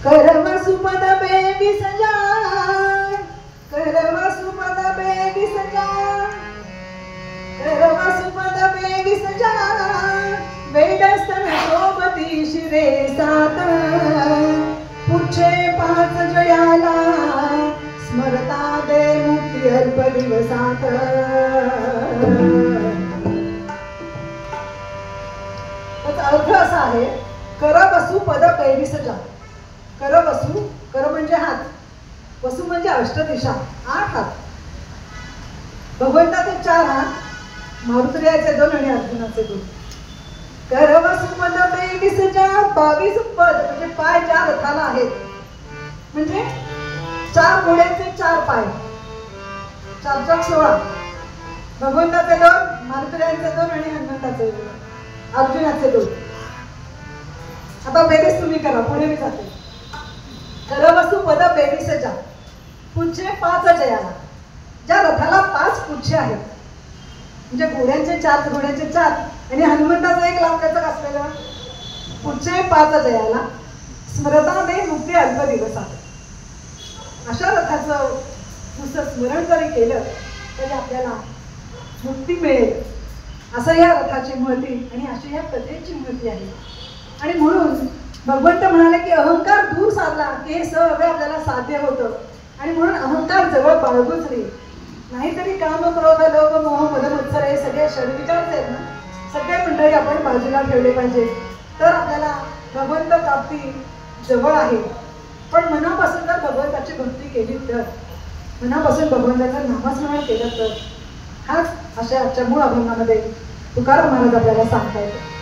करवसुपद बेगी सजा, करवसुपद बेगी सजा, करवसुपद बेगी सजा, वेडस्तन सोबती शिरे सात, पुढचे 5 जयाला स्मरता दे मुक्ती अल्प दिवसात. त्याचा अर्थ असा आहे, करवसु पद बेगी सजा. करवसु, कर म्हणजे हात, वसु म्हणजे अष्टदिशा, 8 हात. भगवंताचे 4 हात, मारुतीचे 2 आणि अर्जुनाचे 2. करवसु पद बेगी सजा, 22 पद म्हणजे पाय 4 रथाला आहेत. म्हणजे 4 घोड्यांचे 4 पाय, 4 चौक 16. भगवंताचे 2, मारुतीचे 2 आणि हनुमंताचे 2, अर्जुनाचे 2. आता बेरीज तुम्ही करा, पुढे मी जाते. करवसु पद बेगी सजा, पुच्छे 5 जयाला. ज्या रथाला 5 पुच्छे आहेत, म्हणजे घोड्यांचे 4, घोड्यांचे 4 आणि हनुमंताचं 1 लाखाचं असलेलं, पुच्छे 5 जयाला स्मरता दे मुक्ती अल्प दिवसात. अशा रथाचं नुसतं स्मरण जरी केलं तरी आपल्याला मुक्ती मिळेल, असं या रथाची महती आणि अशी या कथेची महती आहे. आणि म्हणून भगवंत म्हणाले की अहंकार दूर साधला की हे सगळं आपल्याला साध्य होतं. आणि म्हणून अहंकार जवळ बाळगूच रे. नाहीतरी काम, क्रोध, लोभ, मोह, मद, मत्सर हे सगळे षडविकारचे आहेत ना, सगळे मंडळी आपण बाजूला ठेवले पाहिजे. तर आपल्याला भगवंत प्राप्ती जवळ आहे. पण मनापासून जर भगवंताची भक्ती केली तर, मनापासून भगवंताचं नामस्मरण केलं तर, हाच अशा आजच्या मूळ अभंगामध्ये तुकाराम महाराज आपल्याला सांगता येतो.